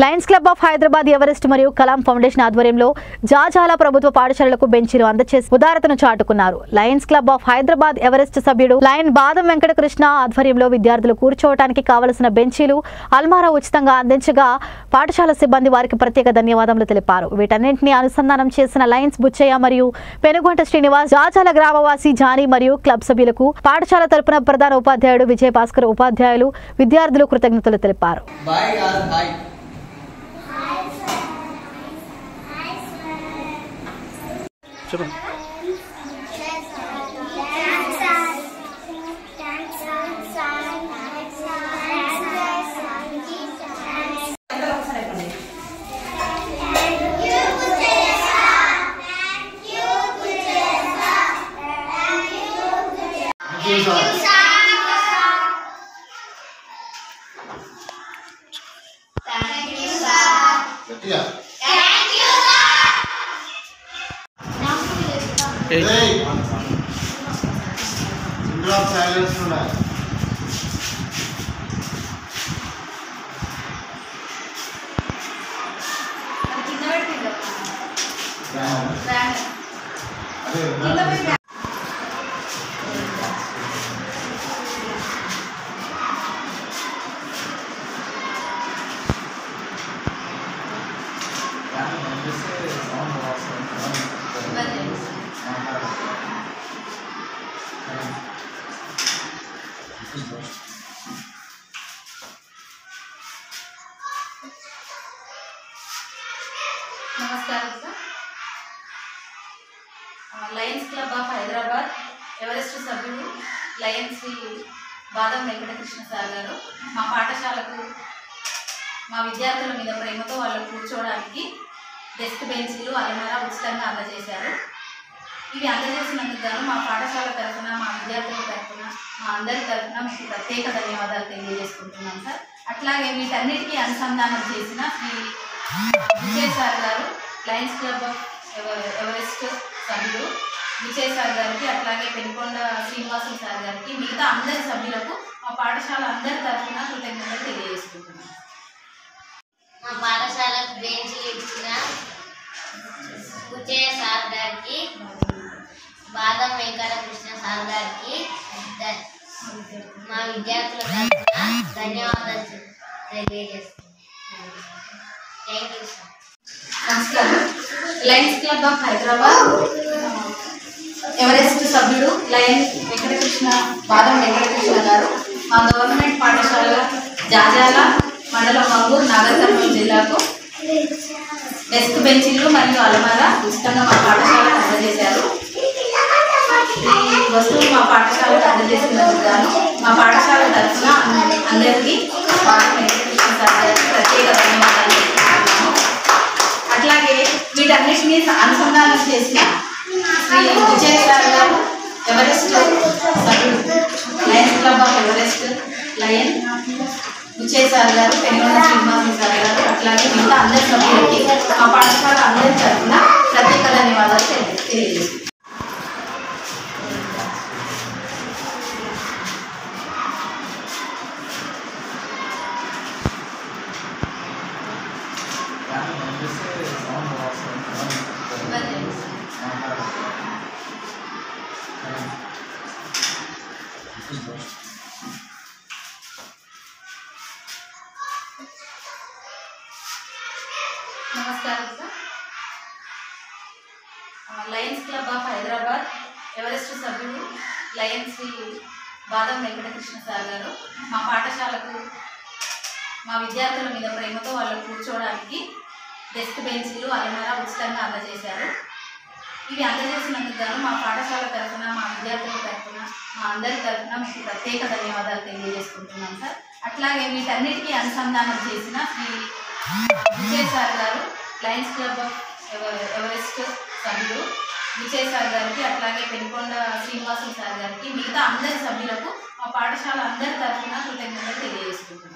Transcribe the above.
Lions Club of Hyderabad Everest మరియు Kalam foundation ఆధ్వర్యంలో జాజాల ప్రభుత్వ పాఠశాలలకు బెంచీలు అందజేసి ఉదారతను చాటుకున్నారు. Lions Club of Hyderabad Everest సభ్యుడు లయన్ బాదం వెంకటకృష్ణ ఆధ్వర్యంలో విద్యార్థులు కూర్చోవడానికి కావలసిన బెంచీలు, అల్మారా ఉచితంగా అందించగా పాఠశాల సిబ్బంది వారికి ప్రత్యేక ధన్యవాదాలు తెలిపారు. వీటన్నింటినీ అనుసంధానం చేసిన లయన్స్ బుచ్చయ్య మరియు పెనుగొంట శ్రీనివాస్, జాజాల గ్రామవాసి జానీ మరియు క్లబ్ సభ్యులకు పాఠశాల తరపున ప్రధాన ఉపాధ్యాయుడు విజయ భాస్కర్, ఉపాధ్యాయులు, విద్యార్థులు కృతజ్ఞతలు తెలిపారు. चलो silence tonight. నమస్కారం sir. Lions Club of Hyderabad Everest సభ్యుడు లయన్ శ్రీ బాదం వెంకటకృష్ణ సార్ గారు మా పాఠశాలకు మా విద్యార్థుల మీద ప్రేమతో వాళ్ళు కూర్చోవడానికి డెస్క్ బెంచీలు, అల్మారా ఉచితంగా అందజేశారు. ఇవి అందజేసినందుకు గాను మా పాఠశాల తరఫున, మా విద్యార్థుల తరఫున, మా అందరి తరఫున మీకు ప్రత్యేక ధన్యవాదాలు తెలియజేసుకుంటున్నాం సార్. అట్లాగే వీటన్నిటికీ అనుసంధానం చేసిన శ్రీ విజయ్ సార్ గారు, లయన్స్ క్లబ్ ఆఫ్ ఎవరెస్ట్ సభ్యుడు విజయ్ సార్ గారికి, అట్లాగే పెనుకొండ శ్రీనివాసులు సార్ గారికి, మిగతా అందరి సభ్యులకు మా పాఠశాల అందరి తరఫున కృతజ్ఞతలు తెలియజేసుకుంటున్నాం. మా పాఠశాలకు బెంచీలు ఇచ్చిన విజయ్ సార్ గారికి, బాదం వెంకటకృష్ణ సార్ గారికి, మా విద్యార్థుల తరఫున ధన్యవాదాలు తెలియజేస్తున్నాను. Thank you sir. నమస్కారం. Lions Club of Hyderabad Everest సభ్యుడు లయన్ వెంకటకృష్ణ, బాదం వెంకటకృష్ణ గారు మా గవర్నమెంట్ పాఠశాల జాజాల మండలం మంగూరు, నాగర్ కర్నూలు జిల్లాకు డెస్క్ బెంచీలు మరియు అలమారా ఉచితంగా మా పాఠశాలకు అందజేశారు. ఈ వస్తువులు మా పాఠశాలకు అందజేసినందుకు గాను మా పాఠశాల తరఫున అందరికీ బాదం వెంకటకృష్ణ సార్ గారికి ప్రత్యేక ధన్యవాదాలు తెలుపుతున్నాము. అట్లాగే వీటన్నిటినీ అనుసంధానం చేసిన శ్రీ విజయ్ సార్ గారు, ఎవరెస్ట్ సభ్యుడు Lions Club of Everest lion Vijay sir గారు, పెనుగొండ శ్రీనివాసులు సార్ గారు, అట్లాగే మిగతా అందరి సభ్యులకి మా పాఠశాల అందరి తరఫున ప్రత్యేక ధన్యవాదాలు తెలియజేస్తున్నాం. నమస్కారం sir. Lions Club of Hyderabad Everest సభ్యుడు లయన్ శ్రీ బాదం వెంకటకృష్ణ సార్ గారు మా పాఠశాలకు మా విద్యార్థుల మీద ప్రేమతో వాళ్ళు కూర్చోవడానికి డెస్క్ బెంచీలు, అల్మారా ఉచితంగా అందజేశారు. ఇవి అందజేసినందుకు గాను మా పాఠశాల తరఫున, మా విద్యార్థుల తరఫున, మా అందరి తరఫున మీకు ప్రత్యేక ధన్యవాదాలు తెలియజేసుకుంటున్నాం సార్. అట్లాగే వీటన్నిటికీ అనుసంధానం చేసిన శ్రీ విజయ్ సార్ గారు, లయన్స్ క్లబ్ ఆఫ్ ఎవరెస్ట్ సభ్యుడు విజయ్ సార్ గారికి, అట్లాగే పెనుకొండ శ్రీనివాసులు సార్ గారికి, మిగతా అందరి సభ్యులకు మా పాఠశాల అందరి తరఫున కృతజ్ఞతలు తెలియజేసుకుంటున్నాం.